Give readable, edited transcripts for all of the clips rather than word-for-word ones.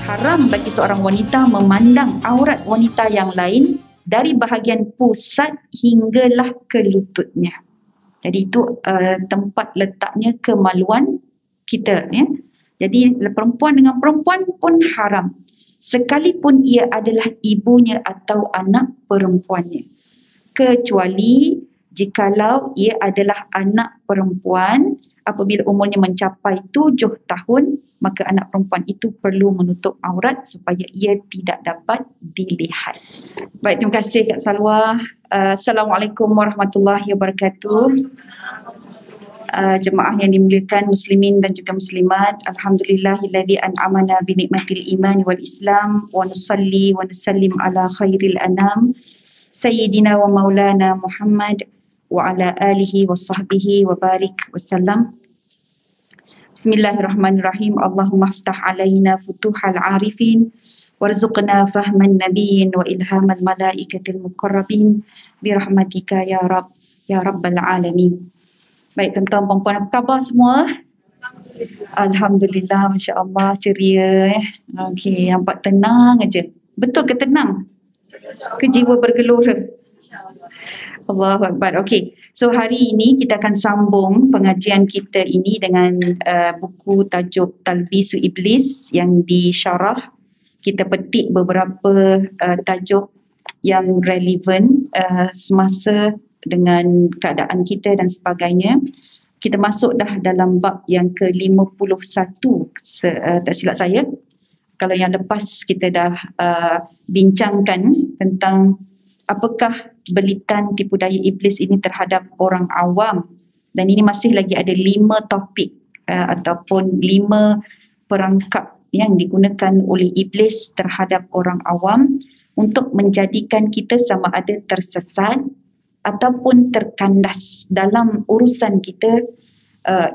Haram bagi seorang wanita memandang aurat wanita yang lain dari bahagian pusat hinggalah ke lututnya. Jadi itu tempat letaknya kemaluan kita, ya. Jadi perempuan dengan perempuan pun haram, sekalipun ia adalah ibunya atau anak perempuannya, kecuali jikalau ia adalah anak perempuan apabila umurnya mencapai 7 tahun, maka anak perempuan itu perlu menutup aurat supaya ia tidak dapat dilihat. Baik, terima kasih Kak Salwa. Assalamualaikum warahmatullahi wabarakatuh. Jemaah yang dimuliakan muslimin dan juga muslimat, alhamdulillahilladzi an'amana bi nikmatil iman wal islam wa nusalli wa nusallim ala khairil anam sayyidina wa maulana Muhammad wa ala alihi wa sahbihi wa barik wasallam. Bismillahirrahmanirrahim. Allahumma aftah alaina futuhal arifin warzuqna fahman nabiyyin wa ilhamal malaikatil muqarrabin birahmatika ya Rabb ya Rabbal alamin. Baik tuan-tuan puan-puan, apa khabar semua? Alhamdulillah, Masya Allah, ceria. Okey, nampak tenang aja. Betul ke tenang? Ke jiwa bergelora? Allahu Akbar. Okey, so hari ini kita akan sambung pengajian kita ini dengan buku tajuk Talbisu Iblis yang disyarah. Kita petik beberapa tajuk yang relevan semasa dengan keadaan kita dan sebagainya. Kita masuk dah dalam bab yang ke-51 tak silap saya. Kalau yang lepas kita dah bincangkan tentang apakah belitan tipu daya iblis ini terhadap orang awam, dan ini masih lagi ada 5 topik ataupun 5 perangkap yang digunakan oleh iblis terhadap orang awam untuk menjadikan kita sama ada tersesat ataupun terkandas dalam urusan kita,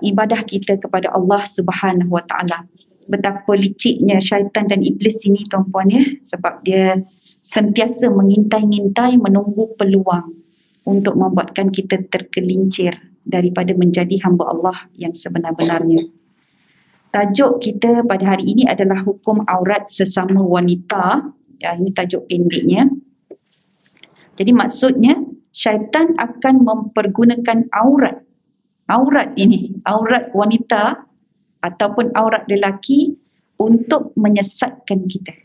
ibadah kita kepada Allah Subhanahu Wa Taala. Betapa liciknya syaitan dan iblis ini tuan-puan, ya, sebab dia sentiasa mengintai-ngintai, menunggu peluang untuk membuatkan kita tergelincir daripada menjadi hamba Allah yang sebenar-benarnya. Tajuk kita pada hari ini adalah hukum aurat sesama wanita. Ya, ini tajuk pendeknya. Jadi maksudnya syaitan akan mempergunakan aurat wanita ataupun aurat lelaki untuk menyesatkan kita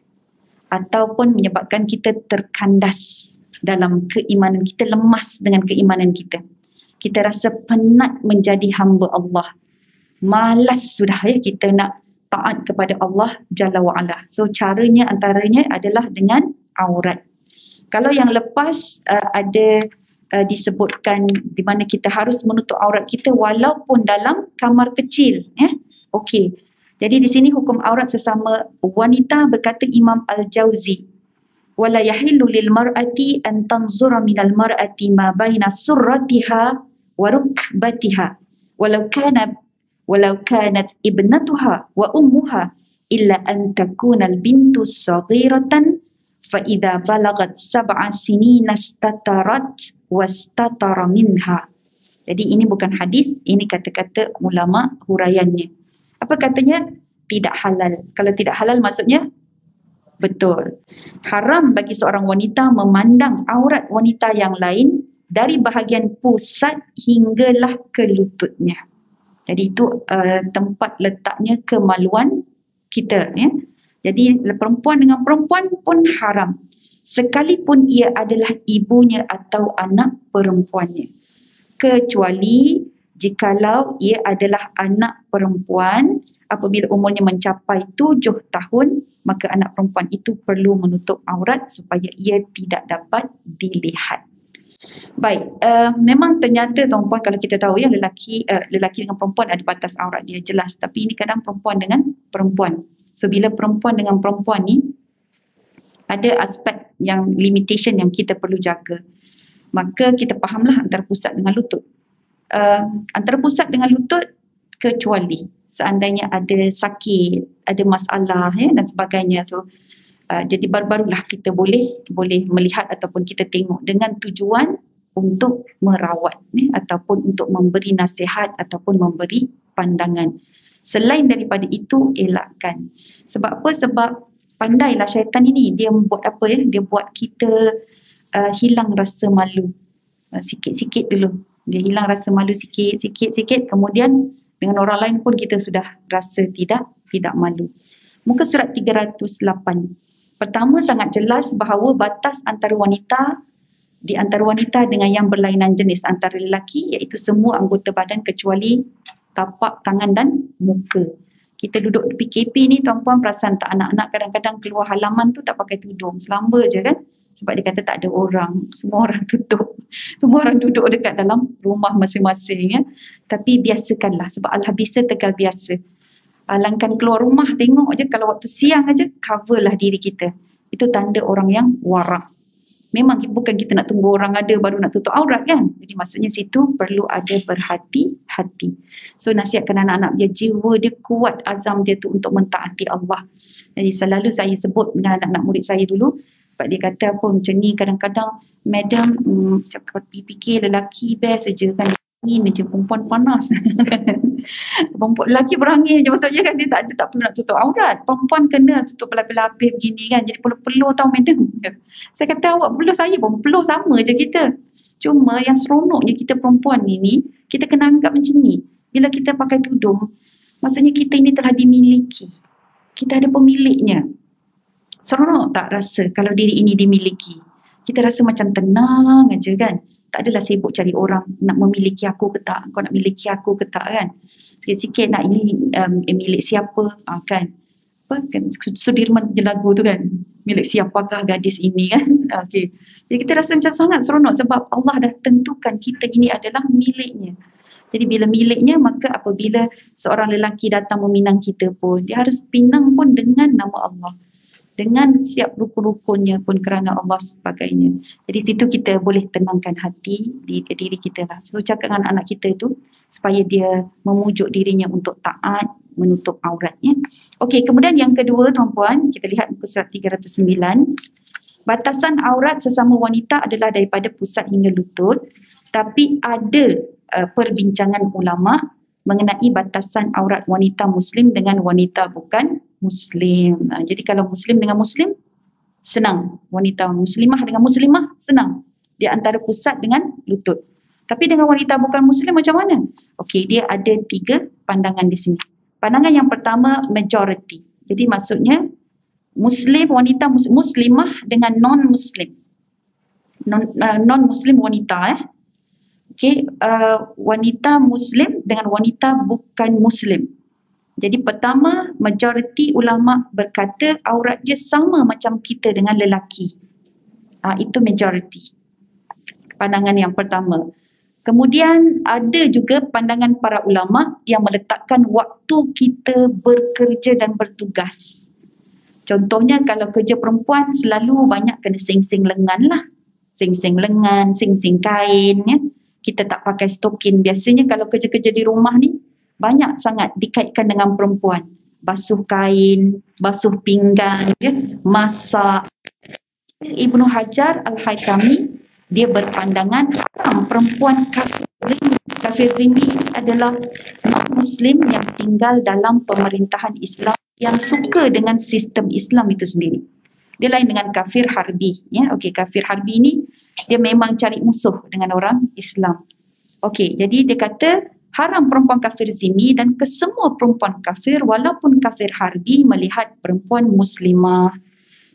ataupun menyebabkan kita terkandas dalam keimanan kita, lemas dengan keimanan kita. Kita rasa penat menjadi hamba Allah. Malas sudah, ya, kita nak taat kepada Allah Jalla wa'ala. So caranya antaranya adalah dengan aurat. Kalau yang lepas ada disebutkan di mana kita harus menutup aurat kita walaupun dalam kamar kecil, ya. Okey. Jadi di sini hukum aurat sesama wanita, berkata Imam Al-Jauzi, wala yahillu lil mar'ati an tanzura minal mar'ati ma baina surratiha wa rukbatiha walau kanat ibnatuha wa ummuha illa an takuna al-bintu saghiratan fa idza balagat 7 sinina istatarat wastatara minha. Jadi ini bukan hadis, ini kata-kata ulama huraiannya. Apa katanya? Tidak halal. Kalau tidak halal maksudnya betul. Haram bagi seorang wanita memandang aurat wanita yang lain dari bahagian pusat hinggalah ke lututnya. Jadi itu tempat letaknya kemaluan kita, ya. Jadi perempuan dengan perempuan pun haram, sekalipun ia adalah ibunya atau anak perempuannya, kecuali jikalau ia adalah anak perempuan apabila umurnya mencapai 7 tahun, maka anak perempuan itu perlu menutup aurat supaya ia tidak dapat dilihat. Baik, memang ternyata tuan-puan, kalau kita tahu, ya, lelaki dengan perempuan ada batas aurat dia jelas, tapi ini kadang perempuan dengan perempuan. So bila perempuan dengan perempuan ni ada aspek yang limitation yang kita perlu jaga. Maka kita fahamlah antara pusat dengan lutut. Antara pusat dengan lutut kecuali seandainya ada sakit, ada masalah, ya, dan sebagainya. So jadi baru-barulah kita boleh melihat ataupun kita tengok dengan tujuan untuk merawat, ya, ataupun untuk memberi nasihat ataupun memberi pandangan. Selain daripada itu, elakkan. Sebab apa? Sebab pandailah syaitan ini, dia buat apa ya, dia buat kita hilang rasa malu sikit-sikit dulu. Dia hilang rasa malu sikit-sikit, kemudian dengan orang lain pun kita sudah rasa tidak malu. Muka surat 308. Pertama, sangat jelas bahawa batas antara wanita di antara wanita dengan yang berlainan jenis antara lelaki, iaitu semua anggota badan kecuali tapak tangan dan muka. Kita duduk di PKP ni, tuan-puan perasan tak, anak-anak kadang-kadang keluar halaman tu tak pakai tudung, selamba je kan, sebab dia kata tak ada orang, semua orang tutup, semua orang duduk dekat dalam rumah masing-masing ya. Tapi biasakanlah, sebab Al-Habisah Tegal biasa. Alangkan keluar rumah, tengok je kalau waktu siang aja, coverlah diri kita. Itu tanda orang yang warak. Memang bukan kita nak tunggu orang ada baru nak tutup aurat kan. Jadi maksudnya situ perlu ada berhati-hati. So nasihatkan anak-anak biar jiwa dia kuat, azam dia tu untuk mentaati Allah. Jadi selalu saya sebut dengan anak-anak murid saya dulu, sebab dia kata apa macam ni, kadang-kadang madam fikir lelaki best saja kan, ni je perempuan panas. Perempuan lelaki berangin je, maksudnya kan dia tak perlu nak tutup aurat. Perempuan kena tutup pelapis-lapis begini kan, jadi peluh-peluh tau madam. Saya kata awak peluh, saya pun peluh, sama je kita. Cuma yang seronoknya kita perempuan ni kita kena anggap macam ni. Bila kita pakai tudung, maksudnya kita ini telah dimiliki. Kita ada pemiliknya. Seronok tak rasa kalau diri ini dimiliki? Kita rasa macam tenang aja kan. Tak adalah sibuk cari orang nak memiliki aku ke tak, kau nak miliki aku ke tak kan. Sikit-sikit nak ini milik siapa kan. Apa kan Sudirman je lagu tu kan. Milik siapakah gadis ini kan. Okey. Jadi kita rasa macam sangat seronok sebab Allah dah tentukan kita ini adalah miliknya. Jadi bila miliknya, maka apabila seorang lelaki datang meminang kita pun, dia harus pinang pun dengan nama Allah. Dengan siap rukun-rukunnya pun kerana Allah sebagainya. Jadi situ kita boleh tenangkan hati di diri kita lah. So cakap dengan anak kita itu supaya dia memujuk dirinya untuk taat, menutup auratnya. Okey, kemudian yang kedua tuan-puan, kita lihat muka surat 309. Batasan aurat sesama wanita adalah daripada pusat hingga lutut, tapi ada perbincangan ulama mengenai batasan aurat wanita muslim dengan wanita bukan muslim. Jadi kalau muslim dengan muslim, senang. Wanita muslimah dengan muslimah, senang. Di antara pusat dengan lutut. Tapi dengan wanita bukan muslim macam mana? Okey, dia ada 3 pandangan di sini. Pandangan yang pertama, majority. Jadi maksudnya, muslim, wanita muslimah dengan non-muslim. Non-muslim wanita Okey, wanita muslim dengan wanita bukan muslim. Jadi pertama, majoriti ulama berkata aurat dia sama macam kita dengan lelaki. Itu majoriti. Pandangan yang pertama. Kemudian ada juga pandangan para ulama yang meletakkan waktu kita bekerja dan bertugas. Contohnya kalau kerja perempuan selalu banyak kena sing-sing lengan lah. Sing-sing lengan, sing-sing kain ya. Kita tak pakai stokin. Biasanya kalau kerja-kerja di rumah ni banyak sangat dikaitkan dengan perempuan. Basuh kain, basuh pinggan, masak. Ibnu Hajar Al-Haytami, dia berpandangan haram perempuan kafir zimmi adalah non-muslim yang tinggal dalam pemerintahan Islam yang suka dengan sistem Islam itu sendiri. Dia lain dengan kafir harbi. Okey, kafir harbi ni dia memang cari musuh dengan orang Islam. Okey, jadi dia kata haram perempuan kafir zimmi dan kesemua perempuan kafir walaupun kafir harbi melihat perempuan muslimah.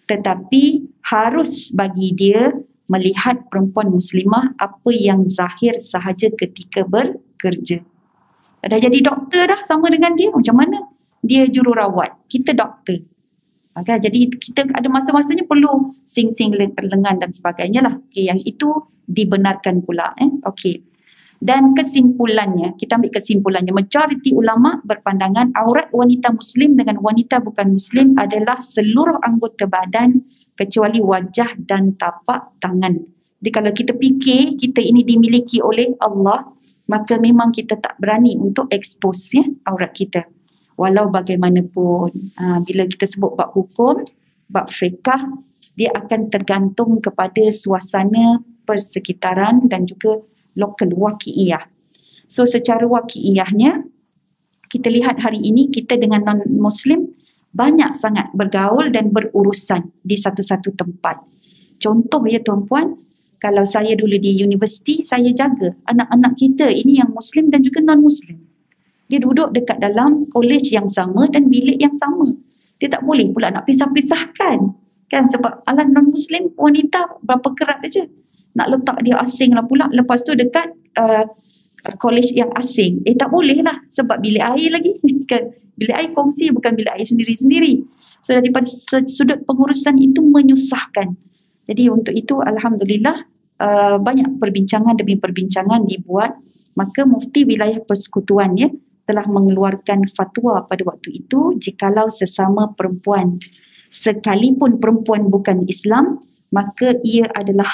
Tetapi harus bagi dia melihat perempuan muslimah apa yang zahir sahaja ketika bekerja. Dah jadi doktor dah sama dengan dia, macam mana? Dia jururawat, kita doktor. Jadi kita ada masa-masanya perlu sing-sing lengan dan sebagainya lah. Okay, yang itu dibenarkan pula. Okay. Dan kesimpulannya, kita ambil kesimpulannya, majoriti ulama berpandangan aurat wanita muslim dengan wanita bukan muslim adalah seluruh anggota badan kecuali wajah dan tapak tangan. Jadi kalau kita fikir kita ini dimiliki oleh Allah, maka memang kita tak berani untuk expose aurat kita. Walau bagaimanapun, bila kita sebut bab hukum, bab fiqh, dia akan tergantung kepada suasana persekitaran dan juga lokal waqi'iyah. So secara waqi'iyahnya, kita lihat hari ini kita dengan non-Muslim banyak sangat bergaul dan berurusan di satu-satu tempat. Contoh ya tuan-puan, kalau saya dulu di universiti, saya jaga anak-anak kita ini yang Muslim dan juga non-Muslim. Dia duduk dekat dalam college yang sama dan bilik yang sama. Dia tak boleh pula nak pisah-pisahkan. Kan sebab ala non-Muslim wanita berapa kerat aja. Nak letak dia asing lah pula. Lepas tu dekat college yang asing. Tak boleh lah sebab bilik air lagi. Kan? Bilik air kongsi bukan bilik air sendiri-sendiri. So daripada sudut pengurusan itu menyusahkan. Jadi untuk itu Alhamdulillah banyak perbincangan demi perbincangan dibuat. Maka Mufti Wilayah Persekutuan ya telah mengeluarkan fatwa pada waktu itu, jikalau sesama perempuan sekalipun perempuan bukan Islam, maka ia adalah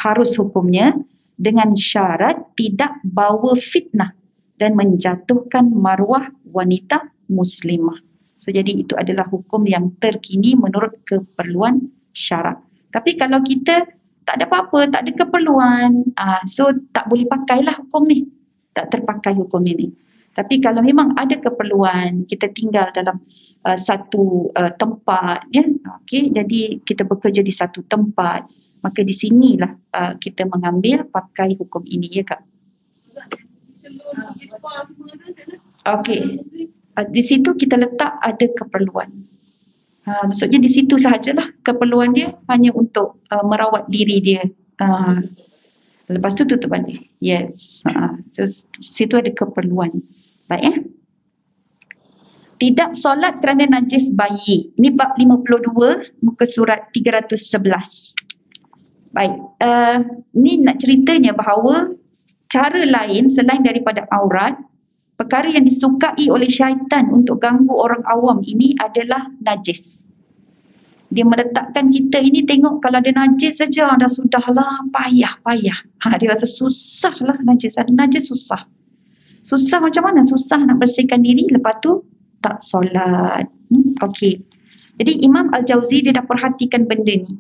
harus hukumnya dengan syarat tidak bawa fitnah dan menjatuhkan maruah wanita muslimah. So jadi itu adalah hukum yang terkini menurut keperluan syarak. Tapi kalau kita tak ada apa-apa, tak ada keperluan, so tak boleh pakailah hukum ni. Tak terpakai hukum ini. Tapi kalau memang ada keperluan, kita tinggal dalam satu tempat, ya, okay, jadi kita bekerja di satu tempat, maka di sinilah kita mengambil pakai hukum ini, ya Kak. Okey. Di situ kita letak ada keperluan. Maksudnya di situ sahajalah keperluan dia hanya untuk merawat diri dia. Lepas tu tutup balik. Yes. Terus situ ada keperluan. Baik ya. Tidak solat kerana najis bayi. Ini bab 52 muka surat 311. Baik. Ni nak ceritanya bahawa cara lain selain daripada aurat, perkara yang disukai oleh syaitan untuk ganggu orang awam ini adalah najis. Dia meletakkan kita ini tengok kalau ada najis saja dah sudahlah payah. Dia rasa susahlah najis. Ada najis susah. Susah macam mana? Susah nak bersihkan diri, lepas tu tak solat. Okey. Jadi Imam Al-Jauzi dia dah perhatikan benda ni.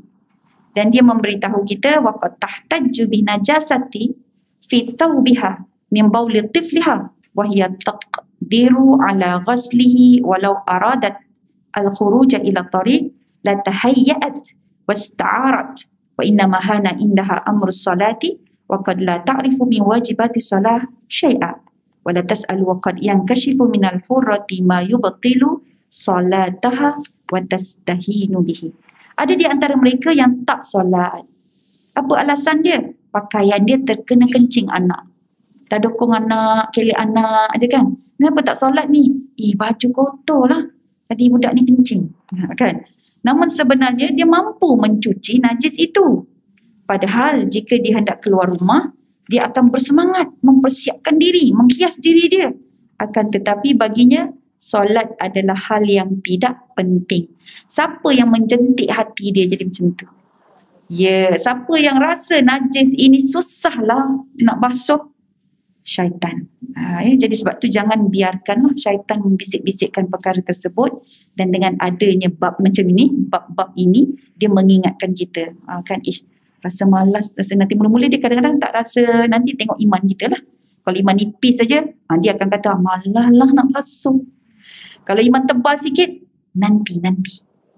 Dan dia memberitahu kita waqad tahtajju bi najasati fi thawbiha min bauli tifliha wa hiya taqdiru ala ghaslihi walau aradat al-khuruj ila tariq la tahayyat wasta'arat wa innama hana indaha amru salati wa qad la ta'rifu min wajibati salah syai'a wa la tas'al wa qad yankashifu min al-hurrati ma yubtilu salataha wa tastahinu bihi. Ada di antara mereka yang tak solat. Apa alasan dia? Pakaian dia terkena kencing anak. Dah dokong anak, kelek anak aja kan. Kenapa tak solat ni? Baju kotor lah. Tadi budak ni kencing. Kan? Namun sebenarnya dia mampu mencuci najis itu. Padahal jika dia hendak keluar rumah, dia akan bersemangat mempersiapkan diri, menghias diri dia. Akan tetapi baginya, solat adalah hal yang tidak penting. Siapa yang menjentik hati dia jadi macam tu? Ya, siapa yang rasa najis ini susahlah nak basuh? Syaitan. Jadi sebab tu jangan biarkanlah syaitan membisik-bisikkan perkara tersebut, dan dengan adanya bab macam ini, bab-bab ini, dia mengingatkan kita. Kan rasa malas, rasa nanti mula-mula dia kadang-kadang tak rasa, nanti tengok iman kita lah. Kalau iman nipis saja, dia akan kata malah lah nak basuh. Kalau iman tebal sikit, nanti.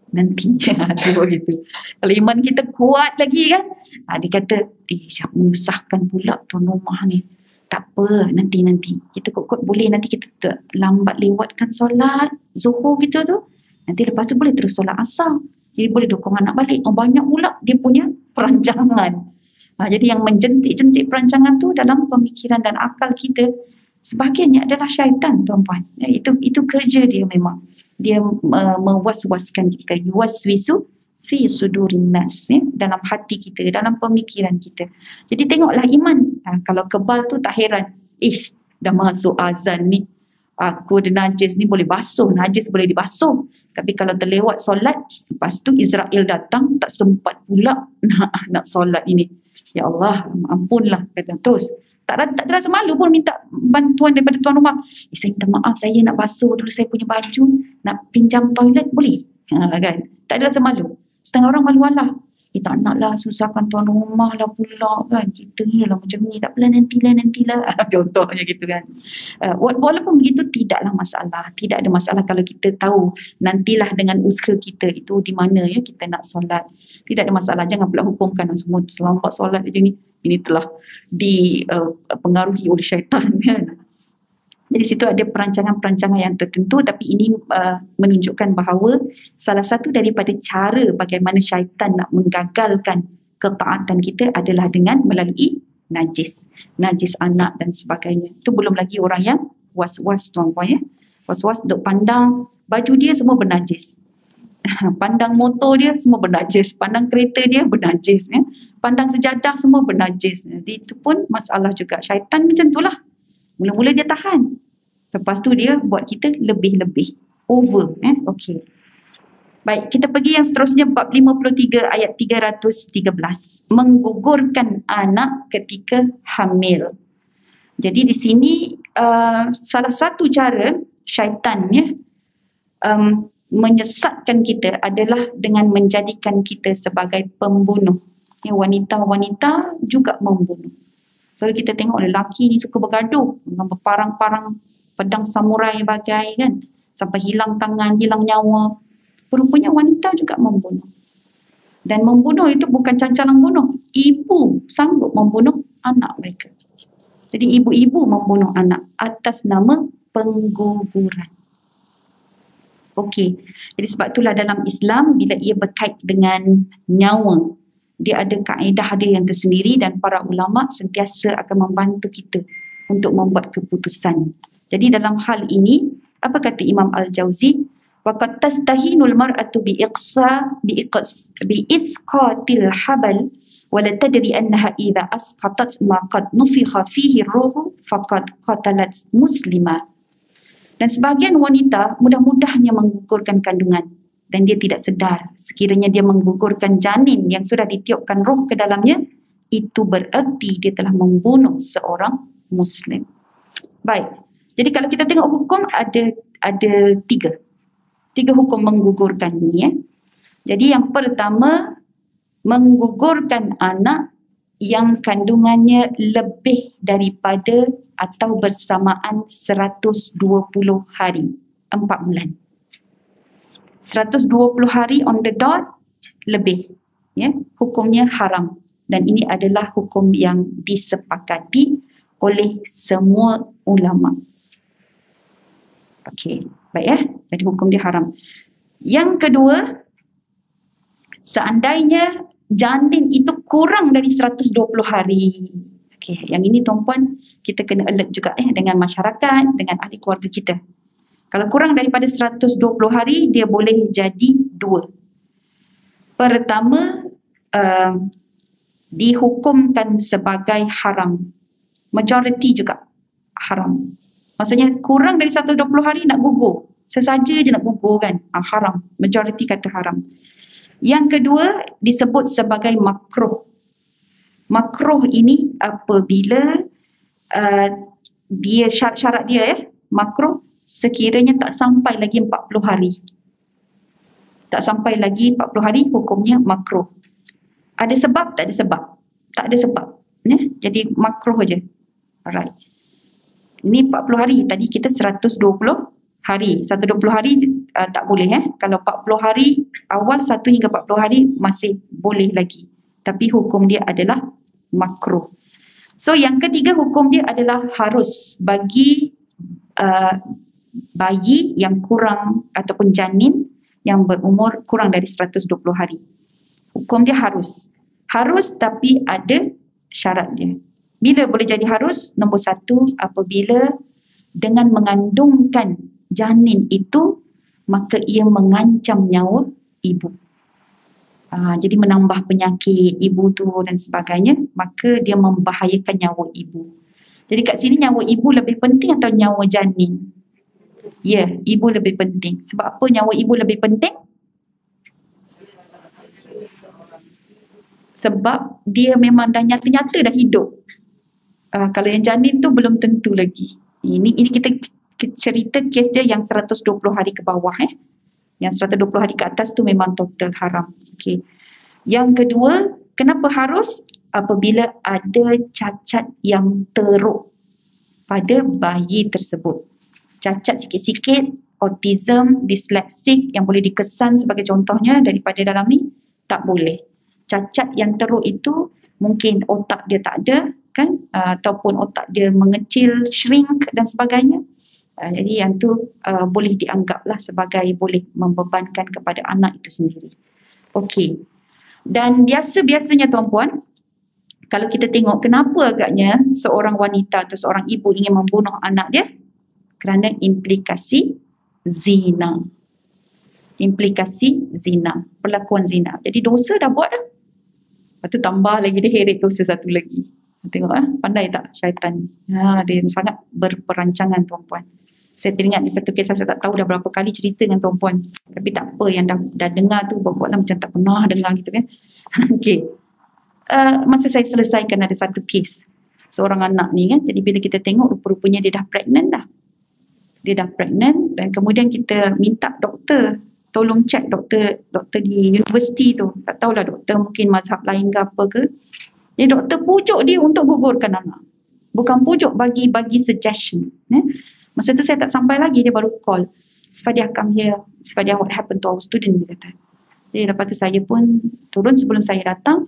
Sebab gitu. Kalau iman kita kuat lagi kan, dia kata, siapa menyusahkan pula tuan rumah ni. Tak apa, nanti. Kita kot boleh nanti kita lambat lewatkan solat Zuhur gitu tu. Nanti lepas tu boleh terus solat asar. Jadi boleh dokong anak balik. Banyak pula dia punya perancangan. Jadi yang menjentik-jentik perancangan tu dalam pemikiran dan akal kita, sebahagiannya adalah syaitan, tuan-puan. Itu kerja dia memang. Dia mewas-waskan kita. Yuwaswisu fi sudurin nas, dalam hati kita, dalam pemikiran kita. Jadi tengoklah iman. Kalau kebal tu tak heran. Dah masuk azan ni. Aku ada najis ni boleh basuh. Najis boleh dibasuh. Tapi kalau terlewat solat, lepas tu Israel datang, tak sempat pula nak solat ini. Ya Allah, ampunlah. Kata terus. Tak rasa malu pun minta bantuan daripada tuan rumah. Saya minta maaf, saya nak basuh dulu saya punya baju, nak pinjam toilet, boleh? Kan? Tak ada rasa malu. Setengah orang malu Allah. tak nak lah susahkan tuan rumah lah pula kan. Kita ni lah macam ni, tak apalah nantilah. Contohnya gitu kan. Walaupun begitu tidaklah masalah. Tidak ada masalah kalau kita tahu nantilah dengan usaha kita itu di mana ya kita nak solat. Tidak ada masalah. Jangan pula hukumkan semua selamat solat je ni. Ini telah dipengaruhi oleh syaitan kan. Jadi situ ada perancangan-perancangan yang tertentu, tapi ini menunjukkan bahawa salah satu daripada cara bagaimana syaitan nak menggagalkan ketaatan kita adalah dengan melalui najis anak dan sebagainya. Itu belum lagi orang yang was-was tuan-puan ya. Was-was duk pandang baju dia semua bernajis. Pandang motor dia semua bernajis, pandang kereta dia bernajis ya. Pandang sejadah semua bernajis. Jadi itu pun masalah juga. Syaitan macam itulah. Mula-mula dia tahan. Lepas tu dia buat kita lebih-lebih. Over. Okey. Baik, kita pergi yang seterusnya bab 53 ayat 313. Menggugurkan anak ketika hamil. Jadi di sini salah satu cara syaitan menyesatkan kita adalah dengan menjadikan kita sebagai pembunuh. Wanita-wanita juga membunuh. Kalau kita tengok lelaki ni suka bergaduh dengan berparang-parang pedang samurai bagai kan, sampai hilang tangan, hilang nyawa. Rupanya wanita juga membunuh. Dan membunuh itu bukan cancalang bunuh. Ibu sanggup membunuh anak mereka. Jadi ibu-ibu membunuh anak atas nama pengguguran. Okey. Jadi sebab itulah dalam Islam bila ia berkait dengan nyawa, dia ada kaedah dia yang tersendiri dan para ulama sentiasa akan membantu kita untuk membuat keputusan. Jadi dalam hal ini, apa kata Imam Al-Jauzi? وَقَدْ تَسْتَهِينُ الْمَرْأَةُ بِإِسْقَاطِ الْحَبَلِ وَلَا تَدْرِي أَنَّهَا إِذَا أَسْقَطَتْ مَا قَدْ نُفِخَ فِيهِ الرُّوحُ فَقَدْ قَتَلَتْ مُسْلِمًا. Dan sebahagian wanita mudah-mudahnya menggugurkan kandungan dan dia tidak sedar sekiranya dia menggugurkan janin yang sudah ditiupkan roh ke dalamnya, itu bererti dia telah membunuh seorang Muslim. Baik, jadi kalau kita tengok hukum ada tiga hukum menggugurkan ni ya. Jadi yang pertama, menggugurkan anak yang kandungannya lebih daripada atau bersamaan 120 hari, 4 bulan. 120 hari on the dot lebih ya, hukumnya haram dan ini adalah hukum yang disepakati oleh semua ulama. Okey, baik ya. Jadi hukum dia haram. Yang kedua, seandainya janin itu kurang dari 120 hari. Okey, yang ini tuan-puan kita kena alert juga dengan masyarakat, dengan ahli keluarga kita. Kalau kurang daripada 120 hari, dia boleh jadi dua. Pertama, dihukumkan sebagai haram. Majoriti juga haram. Maksudnya kurang dari 120 hari nak gugur. Sesaja je nak gugur kan. Haram. Majoriti kata haram. Yang kedua, disebut sebagai makruh. Makruh ini apabila dia syarat dia makruh sekiranya tak sampai lagi 40 hari. Tak sampai lagi 40 hari, hukumnya makruh. Ada sebab? Tak ada sebab. Tak ada sebab. Ya? Jadi makruh je. Alright. Ini 40 hari. Tadi kita 120 hari. 120 hari tak boleh. Kalau 40 hari, awal 1 hingga 40 hari masih boleh lagi. Tapi hukum dia adalah makruh. So yang ketiga, hukum dia adalah harus bagi bayi yang kurang ataupun janin yang berumur kurang dari 120 hari. Hukum dia harus. Harus tapi ada syarat dia. Bila boleh jadi harus? Nombor 1, apabila dengan mengandungkan janin itu, maka ia mengancam nyawa ibu. Jadi menambah penyakit ibu tu dan sebagainya, maka dia membahayakan nyawa ibu. Jadi kat sini nyawa ibu lebih penting atau nyawa janin? Ya, ibu lebih penting. Sebab apa nyawa ibu lebih penting? Sebab dia memang dah nyata-nyata dah hidup. Kalau yang janin tu belum tentu lagi. Ini kita cerita kes dia yang 120 hari ke bawah. Yang 120 hari ke atas tu memang total haram. Okey. Yang kedua, kenapa harus? Apabila ada cacat yang teruk pada bayi tersebut. Cacat sikit-sikit, autism, dyslexic yang boleh dikesan sebagai contohnya daripada dalam ni, tak boleh. Cacat yang teruk itu mungkin otak dia tak ada kan, ataupun otak dia mengecil, shrink dan sebagainya. Jadi yang tu boleh dianggaplah sebagai boleh membebankan kepada anak itu sendiri. Okey. Dan biasa-biasanya tuan-puan, kalau kita tengok kenapa agaknya seorang wanita atau seorang ibu ingin membunuh anak dia? Kerana implikasi zina. Implikasi zina, perlakuan zina. Jadi dosa dah buat dah. Lepas tu tambah lagi dia heret dosa satu lagi. Tengok pandai tak syaitan. Dia sangat berperancangan tuan-puan. Saya teringat di satu kisah, saya tak tahu dah berapa kali cerita dengan tuan-puan. Tapi tak apa, yang dah dengar tu buat-buatlah macam tak pernah dengar gitu kan. Okey. Masa saya selesaikan ada satu kes seorang anak ni kan, jadi bila kita tengok rupa-rupanya dia dah pregnant dah. Dia dah pregnant dan kemudian kita minta doktor tolong cek doktor di universiti tu. Tak tahulah doktor mungkin mazhab lain ke apa ke. Jadi doktor pujuk dia untuk gugurkan anak. Bukan pujuk, bagi suggestion. Masa tu saya tak sampai lagi, dia baru call. Sfadia come here, Sfadia what happened to our student, dia kata. Jadi lepas tu saya pun turun sebelum saya datang.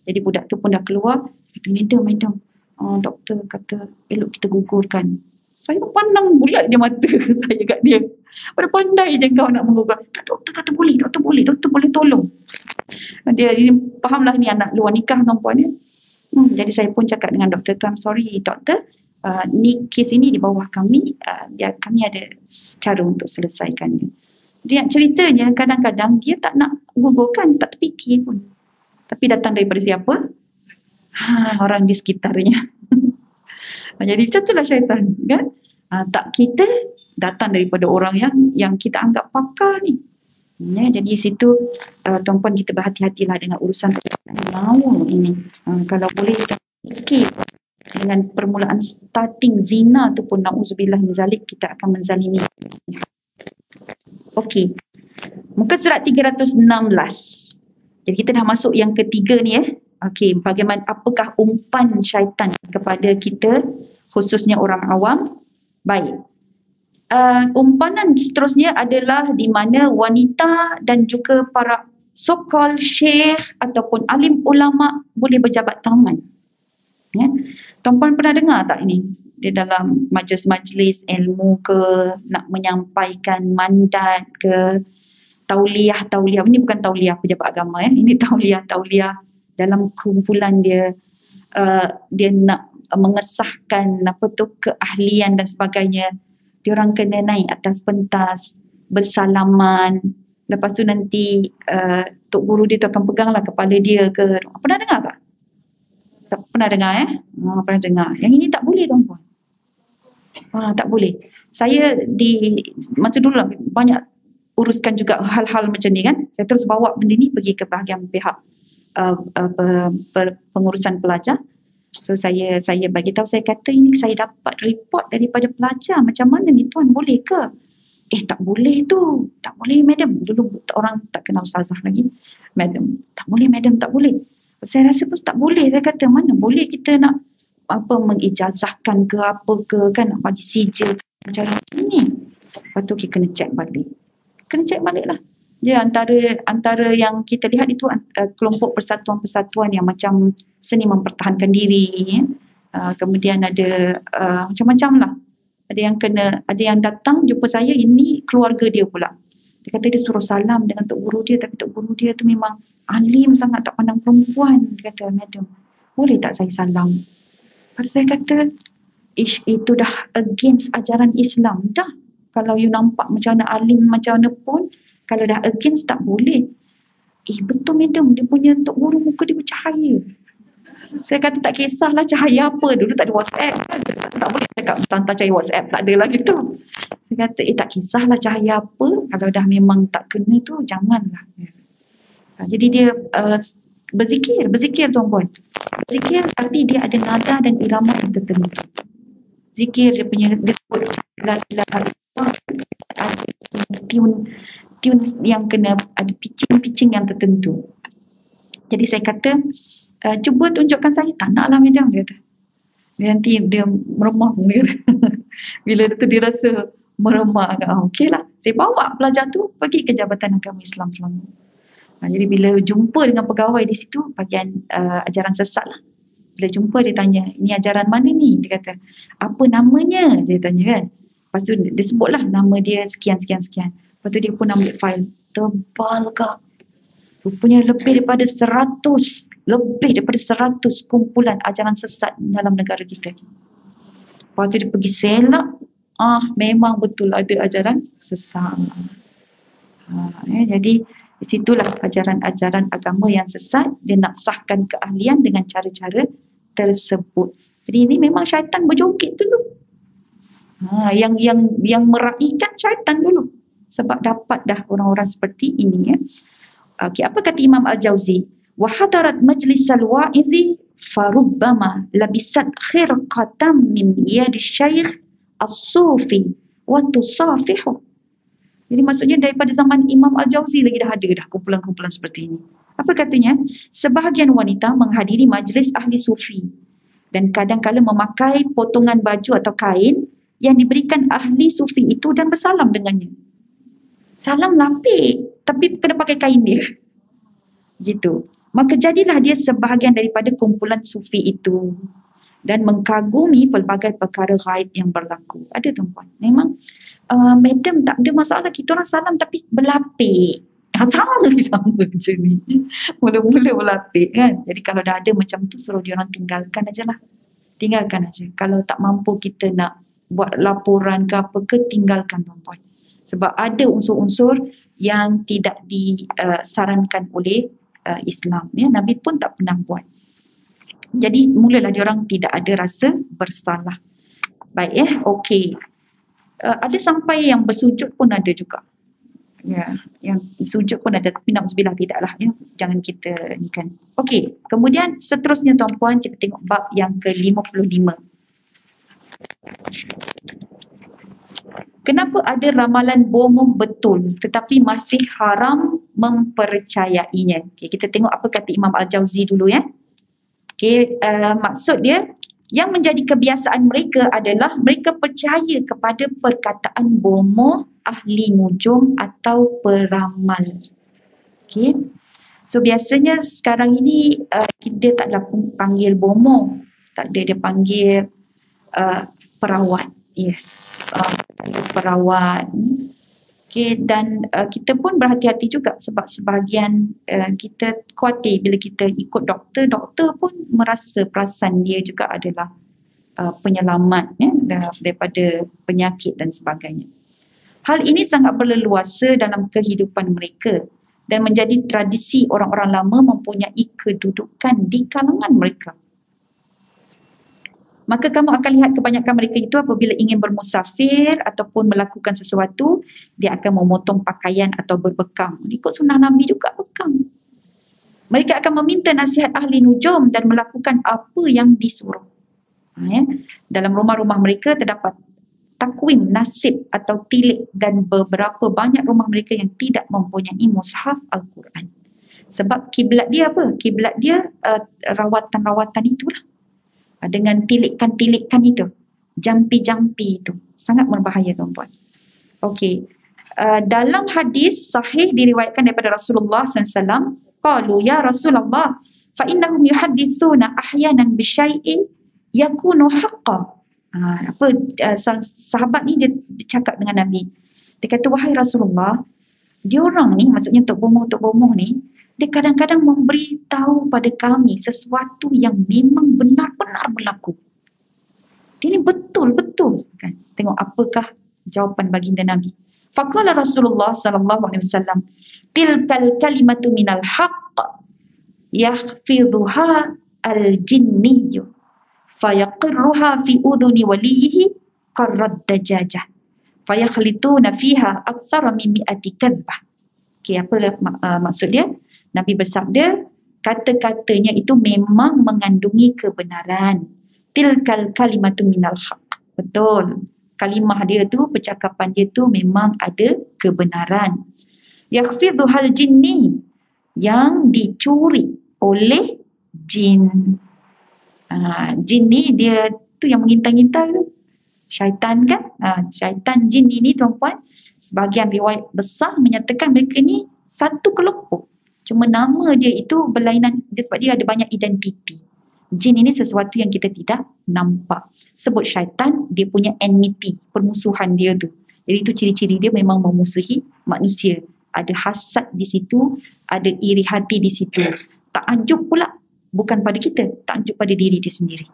Jadi budak tu pun dah keluar. Kata, madam, doktor kata elok kita gugurkan. Saya pandang bulat je mata saya kat dia. Pada pandai je kau nak mengugur. Doktor kata boleh, doktor boleh tolong. Dia fahamlah ni anak luar nikah tuan-puan ya. Jadi saya pun cakap dengan doktor tu, I'm sorry doktor, ni kes ini di bawah kami, kami ada cara untuk selesaikannya. Dia ceritanya kadang-kadang dia tak nak gugurkan, tak terfikir pun. Tapi datang daripada siapa? Orang di sekitarnya. Jadi macam itulah syaitan kan. Tak, kita datang daripada orang yang kita anggap pakar ni. Jadi situ tuan-puan kita berhati-hatilah dengan urusan nyawa ini. Kalau boleh fikir dengan permulaan starting zina tu pun na'udzubillah min zalik, kita akan menzalimi. Okey. Muka surat 316. Jadi kita dah masuk yang ketiga ni Okey, apakah umpan syaitan kepada kita khususnya orang awam? Baik. Umpanan seterusnya adalah di mana wanita dan juga para so-called syekh ataupun alim ulama boleh berjabat tangan. Tuan-puan pernah dengar tak ini? Di dalam majlis-majlis ilmu ke, nak menyampaikan mandat ke, tauliah. Ini bukan tauliah pejabat agama ini tauliah dalam kumpulan dia. Dia nak mengesahkan keahlian dan sebagainya. Diorang kena naik atas pentas, bersalaman. Lepas tu nanti tok guru dia tu akan peganglah kepala dia ke. Pernah dengar tak? Tak pernah dengar pernah dengar. Yang ini tak boleh tuan-puan. Tak boleh. Saya di masa dulu banyak uruskan juga hal-hal macam ni kan. Saya terus bawa benda ni pergi ke bahagian pihak pengurusan pelajar. So saya bagi tahu, saya kata ini saya dapat report daripada pelajar, macam mana ni tuan, boleh ke? Tak boleh tu. Tak boleh madam. Dulu orang tak kenal ustazah lagi. Madam, tak boleh madam, tak boleh. Saya rasa pun tak boleh. Saya kata mana boleh kita nak mengijazahkan ke apa ke kan, nak bagi sijil macam ni. Lepas tu kita kena check balik lah. Dia antara yang kita lihat itu kelompok persatuan-persatuan yang macam seni mempertahankan diri. Kemudian ada macam-macam lah. Ada yang datang jumpa saya, ini keluarga dia pula. Dia kata dia suruh salam dengan tok guru dia, tapi tok guru dia tu memang alim sangat, tak pandang perempuan. Dia kata, madam, boleh tak saya salam? Lepas saya kata, itu dah against ajaran Islam dah. Kalau you nampak macam mana alim macam mana pun, kalau dah against tak boleh. Betul madam, dia punya tok guru muka dia bercahaya. Saya kata tak kisahlah cahaya apa, dulu tak ada WhatsApp kan? Tak boleh cakap hantar cahaya WhatsApp, tak ada lah gitu. Saya kata tak kisahlah cahaya apa, kalau dah memang tak kena tu janganlah. Jadi dia berzikir tuan-puan. Berzikir tapi dia ada nada dan irama yang tertentu. Zikir dia punya, dia sebut la ilaha illallah, ada tune yang kena, ada pitching yang tertentu. Jadi saya kata, cuba tunjukkan saya. Tak nak lah madam, dia kata. Nanti dia meremang. Bila tu dia rasa meremang. Okey lah. Saya bawa pelajar tu pergi ke Jabatan Agama Islam Selangor. Jadi bila jumpa dengan pegawai di situ, bahagian ajaran sesat lah. Bila jumpa dia tanya, ni ajaran mana ni? Dia kata, apa namanya? Dia tanya kan. Lepas tu dia sebutlah nama dia sekian. Lepas tu dia pun ambil file. Tebal kak. Rupanya lebih daripada 100 kumpulan ajaran sesat dalam negara kita. Lepas tu dia pergi selak. Memang betul ada ajaran sesat. Jadi situlah ajaran-ajaran agama yang sesat. Dia nak sahkan keahlian dengan cara-cara tersebut. Jadi ini memang syaitan berjoget dulu. Yang meraihkan syaitan dulu. Sebab dapat dah orang-orang seperti ini ya. Okay, apa kata Imam Al-Jauzi? Wa hadarat majlisal wa'izi farubbama labisat khirqatan min yadi syekh as-sufi wa tusafihu. Jadi maksudnya daripada zaman Imam Al-Jauzi lagi dah ada dah kumpulan-kumpulan seperti ini. Apa katanya? Sebahagian wanita menghadiri majlis ahli sufi dan kadang-kala memakai potongan baju atau kain yang diberikan ahli sufi itu dan bersalam dengannya. Salam lapik, tapi kena pakai kain dia. Gitu. Maka jadilah dia sebahagian daripada kumpulan sufi itu dan mengkagumi pelbagai perkara ghaib yang berlaku. Ada tuan-puan. Memang madam tak ada masalah, kita orang salam tapi berlapik. Sama je ni. Mula-mula berlapik kan. Jadi kalau dah ada macam tu, suruh dia orang tinggalkan aja lah. Tinggalkan aja. Kalau tak mampu kita nak buat laporan ke apa ke, tinggalkan tuan-puan. Sebab ada unsur-unsur yang tidak disarankan oleh Islam. Ya. Nabi pun tak pernah buat. Jadi mulalah diorang tidak ada rasa bersalah. Baik okey. Ada sampai yang bersujud pun ada juga. Ya, yang sujud pun ada, tapi na'udzubillah tidaklah ya. Jangan kita ni kan. Okey, kemudian seterusnya tuan-puan kita tengok bab yang ke-55. Kenapa ada ramalan bomoh betul tetapi masih haram mempercayainya? Okay, kita tengok apa kata Imam Al-Jauzi dulu ya. Okay, maksud dia, yang menjadi kebiasaan mereka adalah mereka percaya kepada perkataan bomoh ahli nujum atau peramal. Okay. So biasanya sekarang ini dia tak ada panggil bomoh. Tak ada, dia panggil perawat. Yes, perawat. Okay, dan kita pun berhati-hati juga sebab sebahagian kita khawatir bila kita ikut doktor pun merasa perasan dia juga adalah penyelamat ya, daripada penyakit dan sebagainya. Hal ini sangat berleluasa dalam kehidupan mereka dan menjadi tradisi orang-orang lama mempunyai kedudukan di kalangan mereka. Maka kamu akan lihat kebanyakan mereka itu apabila ingin bermusafir ataupun melakukan sesuatu, dia akan memotong pakaian atau berbekam. Ikut sunnah Nabi juga bekam. Mereka akan meminta nasihat ahli nujum dan melakukan apa yang disuruh. Ya. Dalam rumah-rumah mereka terdapat takwim, nasib atau tilik dan beberapa banyak rumah mereka yang tidak mempunyai mushaf Al-Quran. Sebab kiblat dia apa? Kiblat dia rawatan-rawatan itulah. Dengan tilikan-tilikan itu, jampi-jampi itu, sangat berbahaya tuan-puan. Okey, dalam hadis sahih diriwayatkan daripada Rasulullah SAW, qalu ya Rasulullah fa innahum yuhaddithuna ahyanan bisyai'in yakunu haqqan. Sahabat ni dia cakap dengan Nabi, dia kata, wahai Rasulullah, dia orang ni, maksudnya Tok Bomoh ni, dia kadang-kadang memberi tahu pada kami sesuatu yang memang benar-benar berlaku. Dia ni betul-betul kan. Tengok apakah jawapan baginda Nabi. Faqala Rasulullah sallallahu alaihi wasallam, tilkal kalimatu minal haqq yahfidhuha al-jinniyyu fayaqirruha fi udhuni waliyihi qarrad dajajah fayakhlituna fiha aktsara min mi'ati kadhbah. Okey, apa maksud dia? Nabi bersabda, kata-katanya itu memang mengandungi kebenaran. Tilkal kalimatu minal haq. Betul. Kalimah dia tu, percakapan dia tu memang ada kebenaran. Yakhfidhuhal jinni, yang dicuri oleh jin. Jin ni dia tu yang mengintai-ngintai tu. Syaitan kan? Syaitan jin ini tuan-puan, sebahagian riwayat besar menyatakan mereka ni satu kelompok. Cuma nama dia itu berlainan dia sebab dia ada banyak identiti. Jin ini sesuatu yang kita tidak nampak. Sebut syaitan, dia punya enmity, permusuhan dia tu. Jadi itu ciri-ciri dia memang memusuhi manusia. Ada hasad di situ, ada iri hati di situ. Takjub pula, bukan pada kita, takjub pada diri dia sendiri.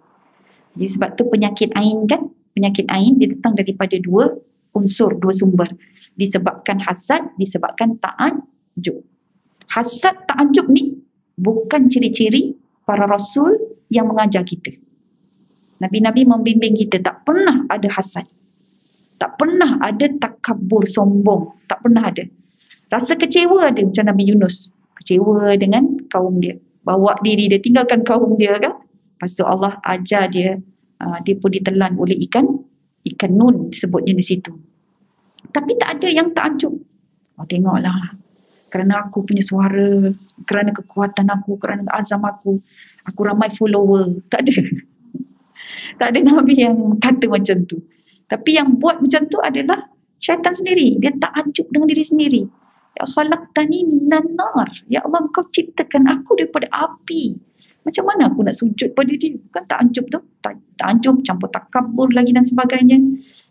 Jadi sebab tu penyakit ain kan, penyakit ain dia datang daripada dua unsur, dua sumber. Disebabkan hasad, disebabkan takjub. Hasad, takjub ni bukan ciri-ciri para rasul yang mengajar kita. Nabi-nabi membimbing kita, tak pernah ada hasad. Tak pernah ada takabur, sombong. Tak pernah ada. Rasa kecewa ada macam Nabi Yunus. Kecewa dengan kaum dia. Bawa diri dia, tinggalkan kaum dia kan. Lepas tu Allah ajar dia, dia pun ditelan oleh ikan nun disebutnya di situ. Tapi tak ada yang takjub. Tengoklah. Kerana aku punya suara, kerana kekuatan aku, kerana azam aku ramai follower. Tak ada. Tak ada Nabi yang kata macam tu. Tapi yang buat macam tu adalah syaitan sendiri. Dia takjub dengan diri sendiri. Ya khalaqtani minan nar. Ya Allah, kau ciptakan aku daripada api. Macam mana aku nak sujud pada dia? Bukan takjub tu. Takjub, campur takabur lagi dan sebagainya.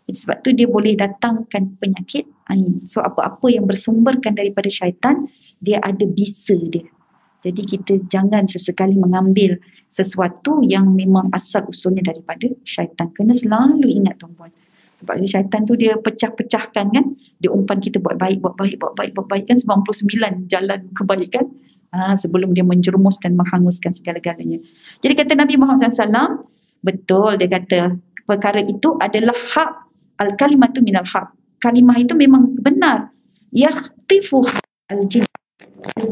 Jadi sebab tu dia boleh datangkan penyakit ain. So apa-apa yang bersumberkan daripada syaitan, dia ada bisa dia. Jadi kita jangan sesekali mengambil sesuatu yang memang asal usulnya daripada syaitan. Kena selalu ingat tuan-puan. Sebab syaitan tu dia pecah-pecahkan kan. Dia umpan kita buat baik kan 99 jalan kebaikan. Sebelum dia menjerumus dan menghanguskan segala-galanya. Jadi kata Nabi Muhammad SAW, betul dia kata perkara itu adalah hak. Al-kalimatu minal haq. Kalimah itu memang benar. Yakhtifu al-jin.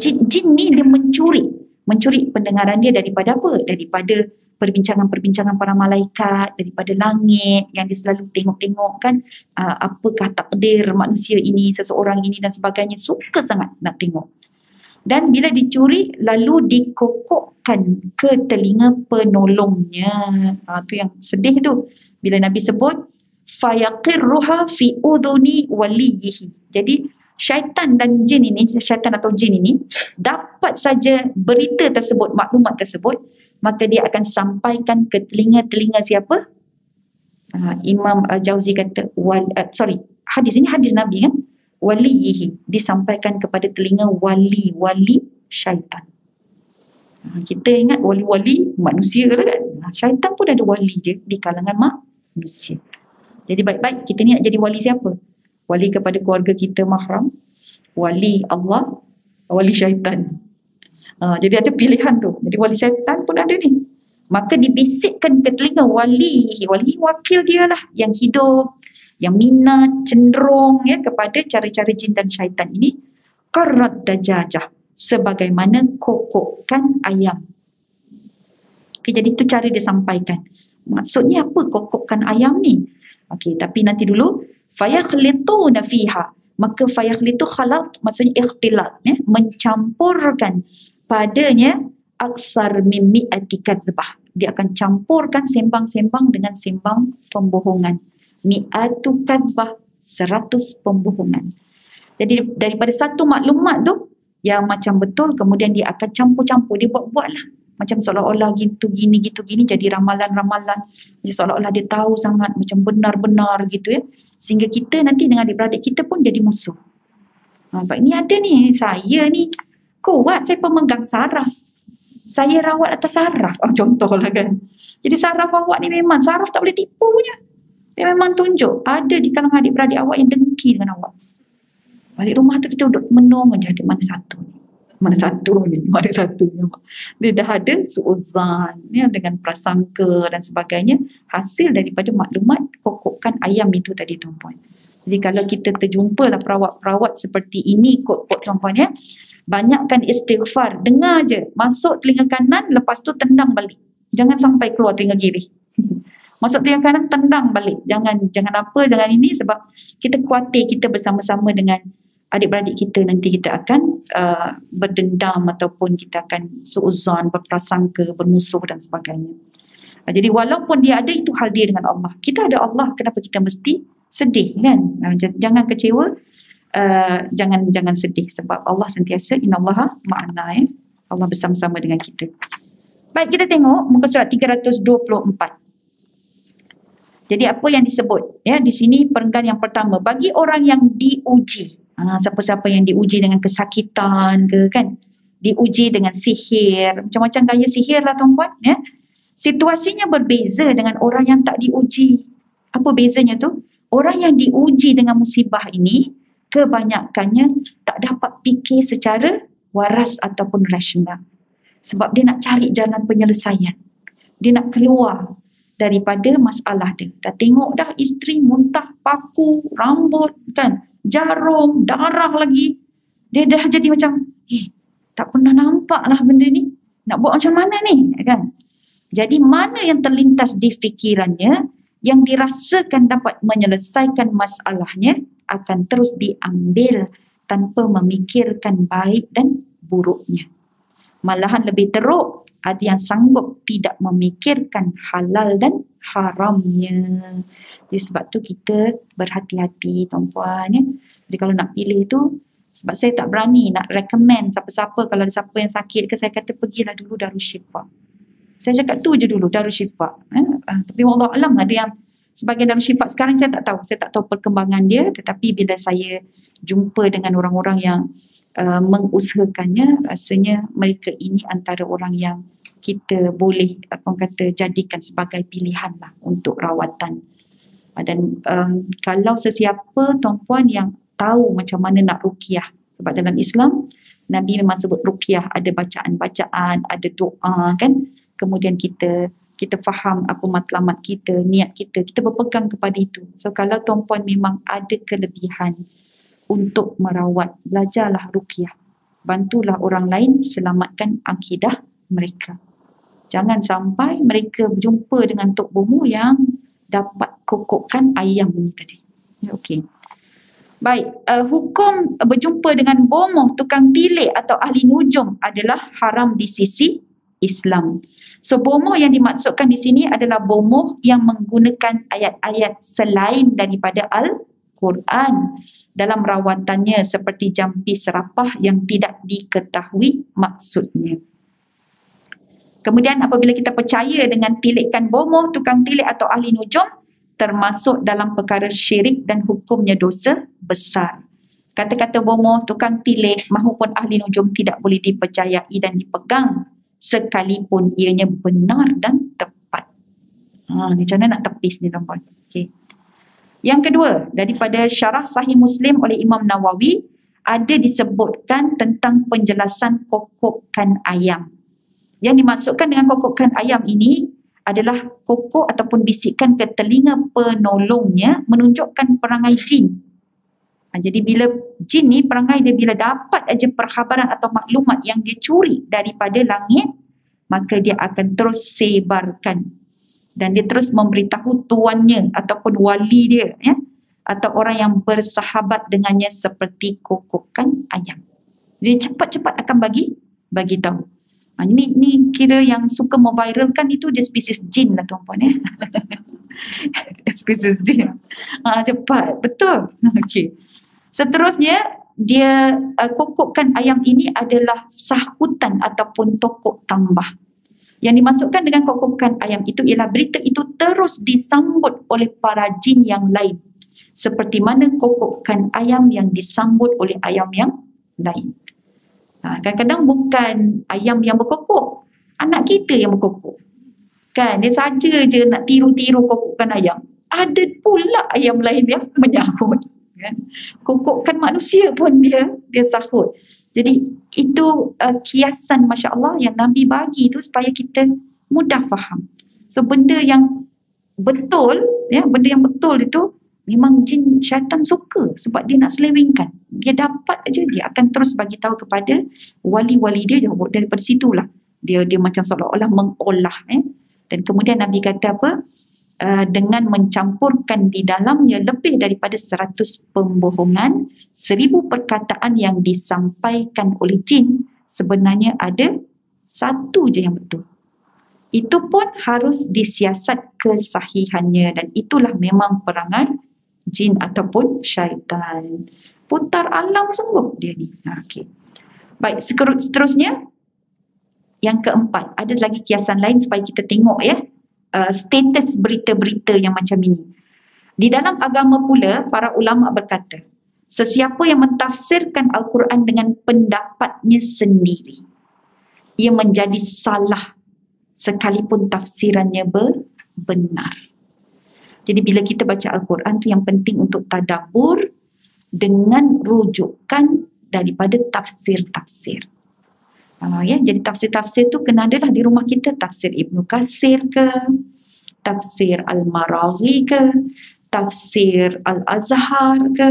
Jin ni dia mencuri pendengaran dia daripada apa? Daripada perbincangan-perbincangan para malaikat, daripada langit yang dia selalu tengok-tengok kan, apakah takdir manusia ini, seseorang ini dan sebagainya. Suka sangat nak tengok. Dan bila dicuri lalu dikokokkan ke telinga penolongnya. Tu yang sedih tu. Bila Nabi sebut fayaqirruha fi udhuni waliyihi. Jadi syaitan dan jin ini, syaitan atau jin ini dapat saja berita tersebut, maklumat tersebut, maka dia akan sampaikan ke telinga-telinga siapa? Imam Al-Jauzi kata hadis ini hadis Nabi kan, waliyihi, disampaikan kepada telinga wali syaitan. Kita ingat wali-wali manusia kan? Syaitan pun ada wali je di kalangan manusia. Jadi baik-baik kita ni nak jadi wali siapa? Wali kepada keluarga kita mahram, wali Allah, wali syaitan. Jadi ada pilihan tu. Jadi wali syaitan pun ada ni. Maka dibisikkan ke telinga wali wakil dia lah yang hidup, yang minat, cenderung ya kepada cara-cara jin dan syaitan ini. Qarrat dajajah, sebagaimana kokokkan ayam. Okay, jadi itu cara dia sampaikan. Maksudnya apa kokokkan ayam ni? Okey, tapi nanti dulu fayakhlituna fiha. Maka fayakhlitu khalat maksudnya ikhtilat ya, mencampurkan padanya aksar min mi'ati kadzbah. Dia akan campurkan sembang-sembang dengan sembang pembohongan. Mi'atu kadzbah, 100 pembohongan. Jadi daripada satu maklumat tu yang macam betul, kemudian dia akan campur-campur, dia buat-buatlah. Macam seolah-olah gitu gini jadi ramalan-ramalan. Jadi seolah-olah dia tahu sangat macam benar-benar gitu ya. Sehingga kita nanti dengan adik-beradik kita pun jadi musuh. Ini ada ni, saya ni kuat, saya pemegang saraf. Saya rawat atas saraf. Contohlah kan. Jadi saraf awak ni memang, saraf tak boleh tipu punya. Dia memang tunjuk. Ada di kalangan adik-beradik awak yang dengki dengan awak. Balik rumah tu kita duduk menung je, ada mana satu ni. Mana satu ni. Dia dah ada su'uzan ya, dengan prasangka dan sebagainya, hasil daripada maklumat kokokkan ayam itu tadi tuan-puan. Jadi kalau kita terjumpalah perawat-perawat seperti ini kot-kot tuan-puan ya, banyakkan istighfar, dengar je, masuk telinga kanan, lepas tu tendang balik, jangan sampai keluar telinga kiri. Masuk telinga kanan, tendang balik, jangan ini, sebab kita khawatir kita bersama-sama dengan adik-beradik kita nanti kita akan berdendam ataupun kita akan suuzon, berprasangka, bermusuh dan sebagainya. Jadi walaupun dia ada, itu hal dia dengan Allah. Kita ada Allah, kenapa kita mesti sedih kan? Jangan kecewa, jangan sedih, sebab Allah sentiasa innallaha ma'ana, Allah bersama-sama dengan kita. Baik, kita tengok muka surat 324. Jadi apa yang disebut di sini, perenggan yang pertama, bagi orang yang diuji. Siapa-siapa yang diuji dengan kesakitan ke kan, diuji dengan sihir, macam-macam gaya sihir lah tuan-puan, situasinya berbeza dengan orang yang tak diuji. Apa bezanya tu? Orang yang diuji dengan musibah ini kebanyakannya tak dapat fikir secara waras ataupun rasional, sebab dia nak cari jalan penyelesaian, dia nak keluar daripada masalah dia. Dah tengok dah isteri muntah paku, rambut kan, jarum, darah lagi. Dia dah jadi macam, tak pernah nampak lah benda ni. Nak buat macam mana ni kan? Jadi mana yang terlintas di fikirannya, yang dirasakan dapat menyelesaikan masalahnya, akan terus diambil tanpa memikirkan baik dan buruknya. Malahan lebih teruk, ada yang sanggup tidak memikirkan halal dan haramnya. Jadi sebab tu kita berhati-hati tuan-puan. Jadi kalau nak pilih tu, sebab saya tak berani nak recommend siapa-siapa, kalau ada siapa yang sakit ke, saya kata pergilah dulu Darul Syifa. Saya cakap tu je dulu, Darul Syifa. Tapi wallahu alam, ada yang sebagai Darul Syifa sekarang saya tak tahu perkembangan dia, tetapi bila saya jumpa dengan orang-orang yang mengusahakannya, rasanya mereka ini antara orang yang kita boleh jadikan sebagai pilihan lah untuk rawatan. Dan kalau sesiapa tuan-puan yang tahu macam mana nak ruqyah, sebab dalam Islam Nabi memang sebut ruqyah, ada bacaan-bacaan, ada doa kan, kemudian kita faham apa matlamat kita, niat kita berpegang kepada itu. So kalau tuan-puan memang ada kelebihan untuk merawat, belajarlah ruqyah. Bantulah orang lain selamatkan akidah mereka. Jangan sampai mereka berjumpa dengan Tok Bomo yang dapat kokokkan ayam ini tadi. Okey. Baik, hukum berjumpa dengan bomoh, tukang tilik atau ahli nujum adalah haram di sisi Islam. So bomoh yang dimaksudkan di sini adalah bomoh yang menggunakan ayat-ayat selain daripada Al-Quran dalam rawatannya, seperti jampi serapah yang tidak diketahui maksudnya. Kemudian apabila kita percaya dengan tilikan bomoh, tukang tilik atau ahli nujum, termasuk dalam perkara syirik dan hukumnya dosa besar. Kata-kata bomoh, tukang tilik maupun ahli nujum tidak boleh dipercayai dan dipegang sekalipun ianya benar dan tepat. Macam mana nak tepis ni tuan-puan? Okay. Yang kedua, daripada syarah Sahih Muslim oleh Imam Nawawi, ada disebutkan tentang penjelasan kokokkan ayam. Yang dimaksudkan dengan kokokkan ayam ini adalah kokok ataupun bisikan ke telinga penolongnya menunjukkan perangai jin. Jadi bila jin ni, perangai dia bila dapat aja perkhabaran atau maklumat yang dia curi daripada langit, maka dia akan terus sebarkan. Dan dia terus memberitahu tuannya ataupun wali dia, atau orang yang bersahabat dengannya seperti kokokkan ayam. Jadi cepat-cepat akan bagi tahu. Ini kira yang suka memviralkan itu dia spesies jin lah tuan-puan spesies jin. Cepat, betul. Okey. Seterusnya, dia kokokkan ayam ini adalah sahutan ataupun tokok tambah. Yang dimasukkan dengan kokokkan ayam itu ialah berita itu terus disambut oleh para jin yang lain, seperti mana kokokkan ayam yang disambut oleh ayam yang lain. Kadang-kadang bukan ayam yang berkokok, anak kita yang berkokok. Kan, dia saja je nak tiru-tiru kokokkan ayam. Ada pula ayam lain yang menyahut. Kan? Kokokkan manusia pun dia sahut. Jadi itu kiasan Masya Allah yang Nabi bagi tu supaya kita mudah faham. So benda yang betul, benda yang betul itu memang jin syaitan suka sebab dia nak selewengkan. Dia dapat aja, dia akan terus bagi tahu kepada wali-wali dia. Daripada situlah dia macam seolah-olah mengolah. Dan kemudian Nabi kata apa? dengan mencampurkan di dalamnya lebih daripada 100 pembohongan, 1000 perkataan yang disampaikan oleh jin, sebenarnya ada satu je yang betul. Itu pun harus disiasat kesahihannya, dan itulah memang perangai jin ataupun syaitan. Putar alam sungguh dia ni. Okey. Baik, seterusnya yang keempat, ada lagi kiasan lain supaya kita tengok ya status berita-berita yang macam ini. Di dalam agama pula, para ulama berkata, sesiapa yang mentafsirkan Al-Quran dengan pendapatnya sendiri, ia menjadi salah sekalipun tafsirannya benar. Jadi bila kita baca Al-Quran tu yang penting untuk tadabbur dengan rujukan daripada tafsir-tafsir. Jadi tafsir-tafsir tu kena adalah di rumah kita. Tafsir Ibnu Katsir ke, tafsir Al-Maraghi ke, tafsir Al-Azhar ke,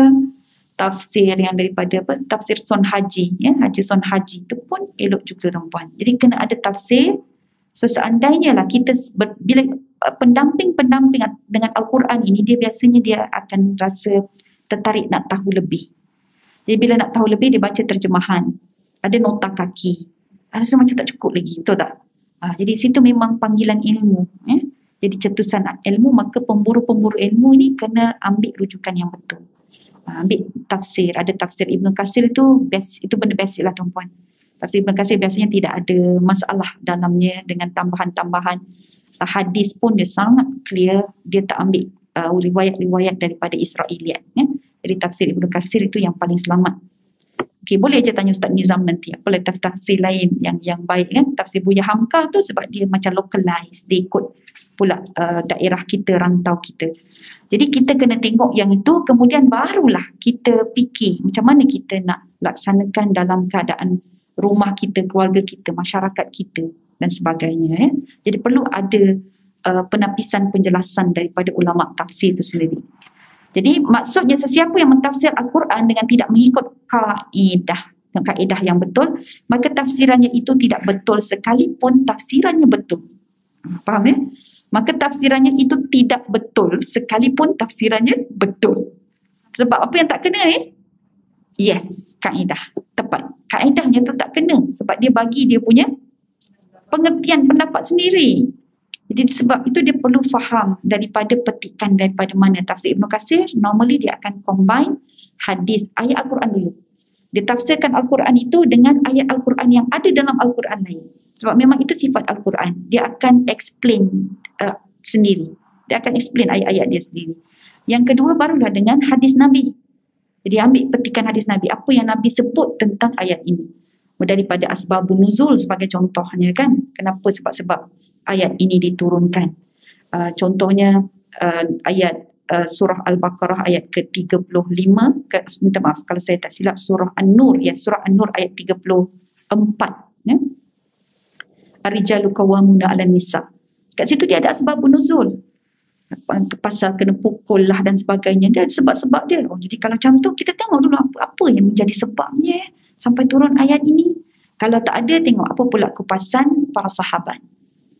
tafsir yang daripada tafsir Son Haji, Haji Son Haji tu pun elok juga tuan-puan. Jadi kena ada tafsir. So seandainya lah kita bila pendamping-pendamping dengan Al-Quran ini, dia biasanya dia akan rasa tertarik nak tahu lebih. Jadi bila nak tahu lebih, dia baca terjemahan, ada nota kaki, rasa macam tak cukup lagi, betul tak? Jadi situ memang panggilan ilmu. Jadi cetusan ilmu, maka pemburu-pemburu ilmu ini kena ambil rujukan yang betul. Ambil tafsir. Ada tafsir Ibnu Katsir itu benda basic lah tuan-puan. Tafsir Ibnu Katsir biasanya tidak ada masalah dalamnya dengan tambahan-tambahan. Hadis pun dia sangat clear, dia tak ambil riwayat-riwayat daripada Israiliyat. Jadi tafsir Ibnu Katsir itu yang paling selamat. Okey, boleh je tanya Ustaz Nizam nanti apa tafsir lain yang baik kan. Tafsir Buya Hamka tu sebab dia macam localized, dia ikut pula daerah kita, rantau kita. Jadi kita kena tengok yang itu, kemudian barulah kita fikir macam mana kita nak laksanakan dalam keadaan rumah kita, keluarga kita, masyarakat kita dan sebagainya. Jadi perlu ada penapisan penjelasan daripada ulama tafsir itu sendiri. Jadi maksudnya sesiapa yang mentafsir Al-Quran dengan tidak mengikut kaedah yang betul, maka tafsirannya itu tidak betul sekalipun tafsirannya betul. Faham ya? Maka tafsirannya itu tidak betul sekalipun tafsirannya betul. Sebab apa yang tak kena ni? Yes, kaedah. Tepat. Kaedahnya tu tak kena sebab dia bagi dia punya pengertian pendapat sendiri. Jadi sebab itu dia perlu faham daripada petikan daripada mana. Tafsir Ibnu Katsir normally dia akan combine hadis, ayat Al-Quran dulu. Dia tafsirkan Al-Quran itu dengan ayat Al-Quran yang ada dalam Al-Quran lain. Sebab memang itu sifat Al-Quran. Dia akan explain sendiri. Dia akan explain ayat-ayat dia sendiri. Yang kedua barulah dengan hadis Nabi. Jadi ambil petikan hadis Nabi. Apa yang Nabi sebut tentang ayat ini. Daripada asbabun nuzul sebagai contohnya kan. Kenapa? Sebab ayat ini diturunkan. Contohnya ayat surah Al-Baqarah ayat ke-35, minta maaf kalau saya tak silap, surah An-Nur, surah An-Nur ayat 34. Ar-rijalu qawwamuna 'alan nisa. Kat situ dia ada asbabun nuzul. Pasal kena pukul lah dan sebagainya. Dia ada sebab-sebab dia. Jadi kalau macam tu kita tengok dulu apa yang menjadi sebabnya sampai turun ayat ini. Kalau tak ada, tengok apa pula kupasan para sahabat.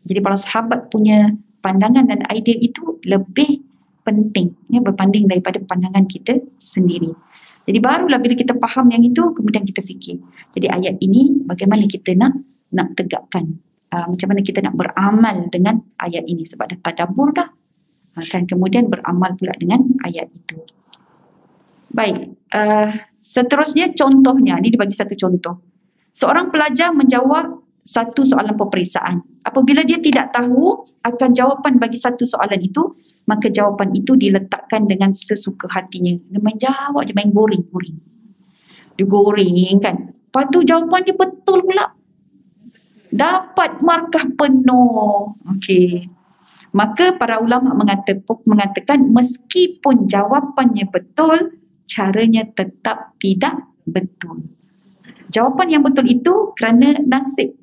Jadi para sahabat punya pandangan dan idea itu lebih penting berbanding daripada pandangan kita sendiri. Jadi barulah bila kita faham yang itu, kemudian kita fikir. Jadi ayat ini bagaimana kita nak tegakkan. Macam mana kita nak beramal dengan ayat ini. Sebab dah tadabbur dah. Kan kemudian beramal pula dengan ayat itu. Baik. Seterusnya contohnya. Ini dibagi satu contoh. Seorang pelajar menjawab satu soalan peperiksaan. Apabila dia tidak tahu akan jawapan bagi satu soalan itu, maka jawapan itu diletakkan dengan sesuka hatinya. Dia main jawab je, main goreng. Dia goreng kan. Lepas tu jawapan dia betul pula. Dapat markah penuh. Okey. Maka para ulama mengatakan meskipun jawapannya betul, caranya tetap tidak betul. Jawapan yang betul itu kerana nasib.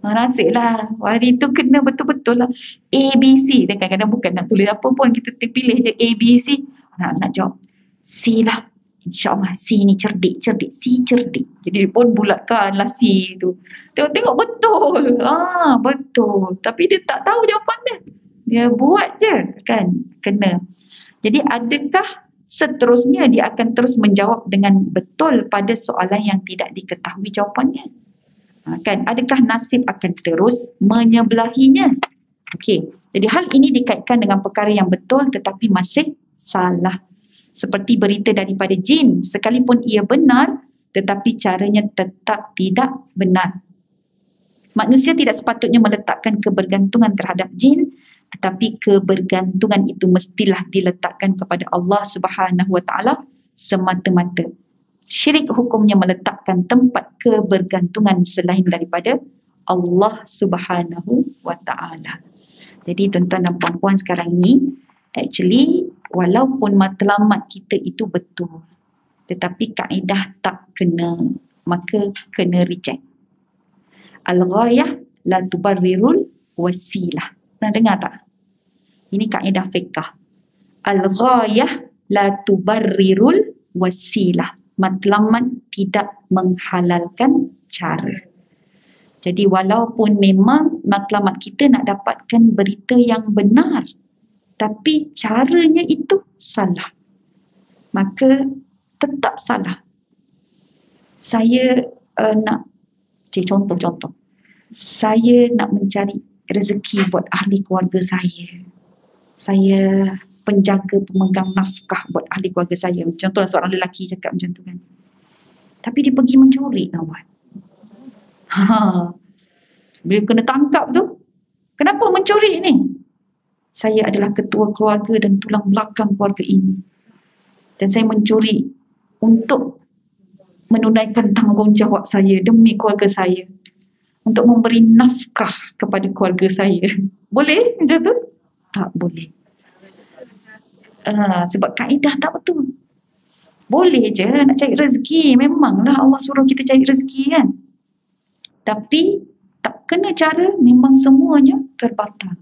Nasib lah. Hari itu kena betul-betul lah. A, B, C. Dan kadang-kadang bukan nak tulis apa pun. Kita pilih je A, B, C. Nak jawab C lah. InsyaAllah C ni cerdik. C cerdik. Jadi pun bulatkan lah C tu. Tengok betul. Betul. Tapi dia tak tahu jawapan dia. Dia buat je kan, kena. Jadi adakah seterusnya dia akan terus menjawab dengan betul pada soalan yang tidak diketahui jawapannya? Kan, adakah nasib akan terus menyebelahinya? Okey, jadi hal ini dikaitkan dengan perkara yang betul tetapi masih salah. Seperti berita daripada jin, sekalipun ia benar tetapi caranya tetap tidak benar. Manusia tidak sepatutnya meletakkan kebergantungan terhadap jin, tetapi kebergantungan itu mestilah diletakkan kepada Allah Subhanahu Wa Taala semata-mata. Syirik hukumnya meletakkan tempat kebergantungan selain daripada Allah Subhanahu Wa Taala. Jadi tuan-tuan dan puan-puan, sekarang ini actually walaupun matlamat kita itu betul, tetapi kaedah tak kena, maka kena reject. Al-ghayah la tubarrirul wasilah. Pernah dengar tak? Ini kaedah fiqah. Al-ghayah la tubarrirul wasilah. Matlamat tidak menghalalkan cara. Jadi walaupun memang matlamat kita nak dapatkan berita yang benar, tapi caranya itu salah, maka tetap salah. Saya nak contoh. Saya nak mencari rezeki buat ahli keluarga saya. Saya penjaga pemegang nafkah buat ahli keluarga saya. Contohlah seorang lelaki cakap macam tu kan. Tapi dia pergi mencuri, kawan. Bila kena tangkap tu, kenapa mencuri ni? Saya adalah ketua keluarga dan tulang belakang keluarga ini. Dan saya mencuri untuk menunaikan tanggungjawab saya demi keluarga saya. Untuk memberi nafkah kepada keluarga saya. Boleh macam tu? Tak boleh. Sebab kaedah tak betul. Boleh je nak cari rezeki. Memanglah Allah suruh kita cari rezeki kan. Tapi tak kena cara, memang semuanya terbatal.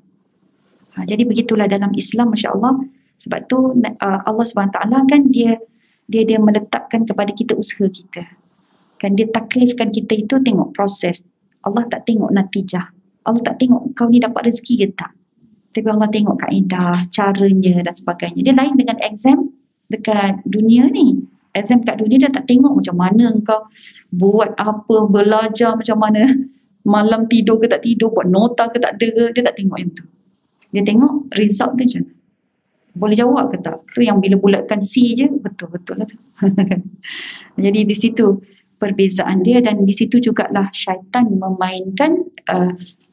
Jadi begitulah dalam Islam, Masya Allah. Sebab tu Allah SWT kan dia meletakkan kepada kita usaha kita. Kan dia taklifkan kita itu tengok proses. Allah tak tengok natijah. Allah tak tengok kau ni dapat rezeki ke tak. Tapi Allah tengok kaedah, caranya dan sebagainya. Dia lain dengan exam dekat dunia ni. Exam kat dunia dia tak tengok macam mana kau buat apa, belajar macam mana, malam tidur ke tak tidur, buat nota ke tak ada, dia tak tengok yang tu. Dia tengok result tu je. Boleh jawab ke tak? Tu yang bila bulatkan C je, betul-betul lah tu. Jadi di situ perbezaan dia, dan di situ jugalah syaitan memainkan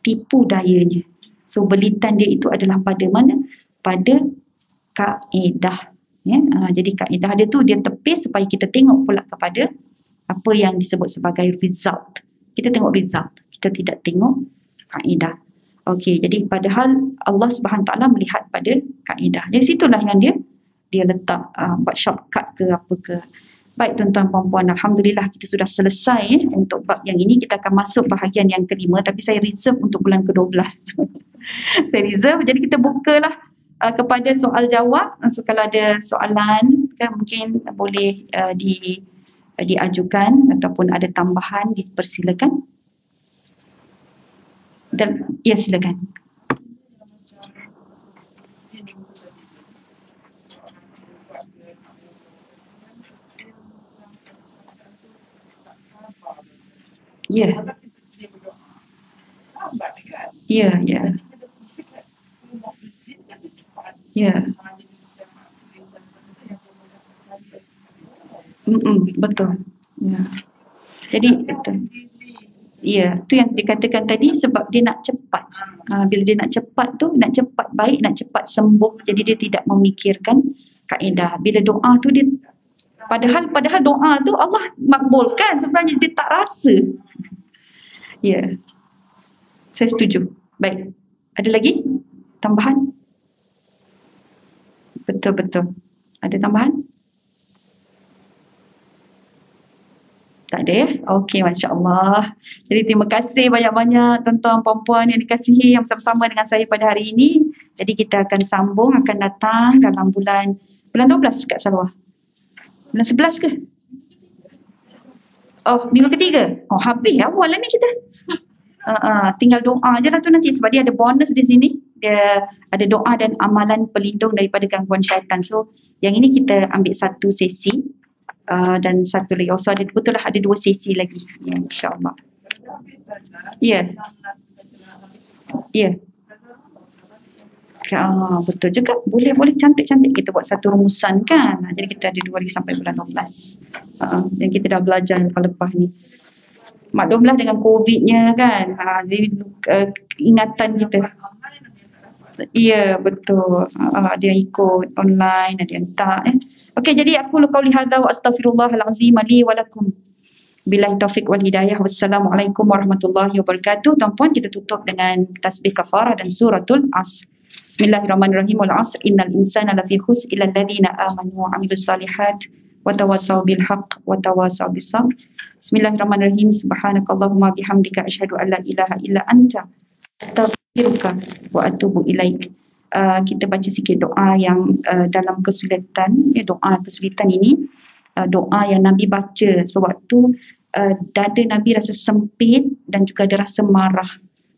tipu dayanya. So belitan dia itu adalah pada mana? Pada kaedah. Ya? Jadi kaedah dia tu dia tepis supaya kita tengok pula kepada apa yang disebut sebagai result. Kita tengok result, kita tidak tengok kaedah. Okey, jadi padahal Allah Subhanahu Taala melihat pada kaedah. Dari situlah yang dia letak buat shortcut ke apa ke. Baik tuan-tuan puan-puan, alhamdulillah kita sudah selesai untuk bab yang ini. Kita akan masuk bahagian yang kelima, tapi saya reserve untuk bulan ke-12. Saya reserve, jadi kita bukalah kepada soal jawab. So kalau ada soalan kan mungkin boleh diajukan ataupun ada tambahan, dipersilakan. Dan ya, silakan. Ya. Ya, ya. Ya. Betul. Ya. Jadi betul. Ya, tu yang dikatakan tadi, sebab dia nak cepat. Bila dia nak cepat tu, nak cepat baik, nak cepat sembuh. Jadi dia tidak memikirkan kaedah. Bila doa tu dia padahal doa tu Allah makbulkan, sebenarnya dia tak rasa. Ya. Saya setuju. Baik. Ada lagi tambahan? Betul-betul. Ada tambahan? Tak ada ya? Okey, Masya Allah. Jadi terima kasih banyak-banyak tuan-tuan puan-puan yang dikasihi yang bersama-sama dengan saya pada hari ini. Jadi kita akan sambung, akan datang dalam bulan 12 Kak Salwa. Bulan 11 ke? Oh, minggu ketiga. Oh, habis awal lah ni kita. Tinggal doa je lah tu nanti, sebab dia ada bonus di sini. dia ada doa dan amalan pelindung daripada gangguan syaitan. So yang ini kita ambil satu sesi dan satu lagi. So ada betul lah, ada 2 sesi lagi. Ya, insyaAllah. Ya. Ya. Betul juga. Boleh cantik-cantik kita buat satu rumusan kan. Jadi kita ada 2 lagi sampai bulan 12. Dan kita dah belajar lepas ni. Maklumlah dengan COVID-nya kan. Jadi ingatan kita. Ya, betul. Ada yang ikut online, ada yang tak. Okey, jadi aku qauli hadza wa astaghfirullahalazim li wa lakum. Billahi taufiq wal hidayah. Wassalamualaikum warahmatullahi wabarakatuh. Tuan-puan, kita tutup dengan tasbih kafarah dan suratul Asr. Bismillahirrahmanirrahim. Wal 'asr innal insana lafi khusr illa alladziina aamanu wa 'amilus shalihat wa tawassaw bil haqq wa tawassaw bis sabr. Bismillahirrahmanirrahim. Subhanakallahumma bihamdika asyhadu an la ilaha illa anta astaghfiruka wa atubu ilaik. Kita baca sikit doa yang dalam kesulitan. Doa kesulitan ini doa yang Nabi baca sewaktu dada Nabi rasa sempit dan juga ada rasa marah.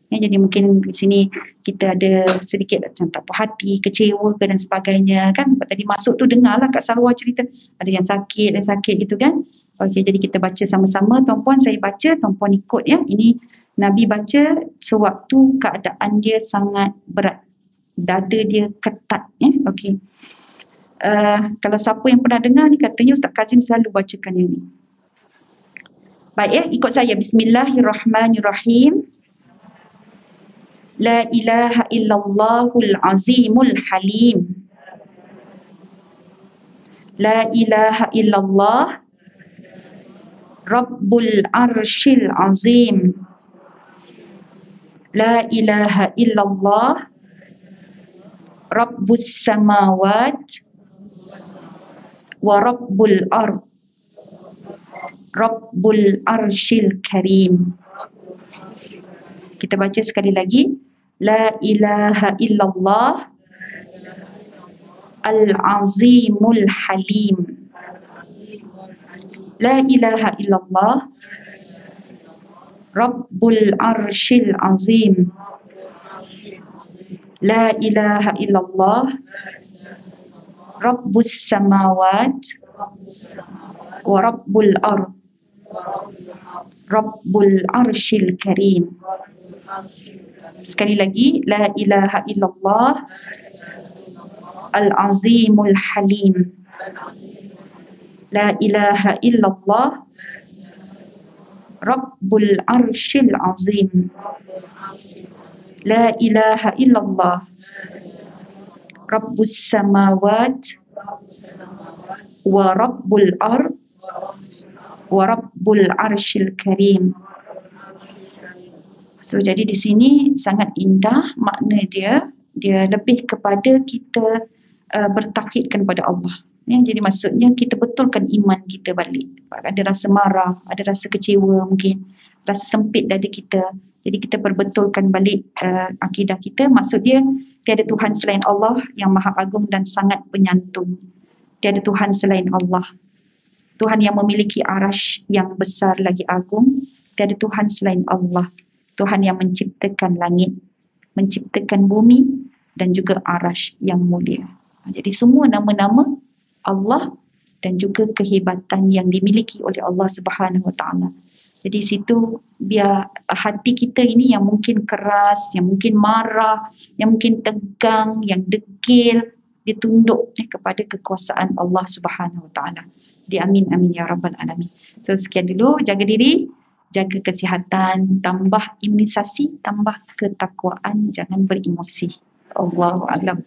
Jadi mungkin di sini kita ada sedikit macam tak puas hati, kecewa ke dan sebagainya kan. Sebab tadi masuk tu dengarlah Kak Salwa cerita ada yang sakit gitu kan. Okey, jadi kita baca sama-sama. Tuan-puan, saya baca, tuan-puan ikut ya. Ini Nabi baca sewaktu keadaan dia sangat berat. Dada dia ketat ya. Okey. Kalau siapa yang pernah dengar ni, katanya Ustaz Kazim selalu bacakan yang ni. Baik ya, ikut saya. Bismillahirrahmanirrahim. La ilaha illallahul azimul halim. La ilaha illallah Rabbul arshil azim. La ilaha illallah Rabbus samawat wa Rabbul ard. Rabbul arshil karim. Kita baca sekali lagi. La ilaha illallah al-azimul halim. La ilaha illallah Rabbul arshil azim. La ilaha illallah Rabbus samawat wa Rabbul ard. Rabbul arshil karim. Sekali lagi, la ilaha illallah al-azimul halim. La ilaha illallah Rabbul arshil azim. La ilaha illallah Rabbus samawat wa Rabbul ard wa Rabbul arshil karim. So jadi di sini sangat indah makna dia lebih kepada kita bertauhidkan kepada Allah. Ya, jadi maksudnya kita betulkan iman kita balik. Ada rasa marah, ada rasa kecewa mungkin, rasa sempit dada kita. Jadi kita perbetulkan balik akidah kita. Maksud dia, tiada Tuhan selain Allah yang Maha Agung dan sangat penyantun. Tiada Tuhan selain Allah. Tuhan yang memiliki arash yang besar lagi agung. Tiada Tuhan selain Allah. Tuhan yang menciptakan langit, menciptakan bumi dan juga arash yang mulia. Jadi semua nama-nama Allah dan juga kehebatan yang dimiliki oleh Allah Subhanahu Wa Taala. Jadi situ biar hati kita ini yang mungkin keras, yang mungkin marah, yang mungkin tegang, yang degil, ditunduk kepada kekuasaan Allah Subhanahu Wa Taala. Di amin amin ya rabbal alamin. So sekian dulu, jaga diri, jaga kesihatan, tambah imunisasi, tambah ketakwaan, jangan beremosi. Allahu a'lam.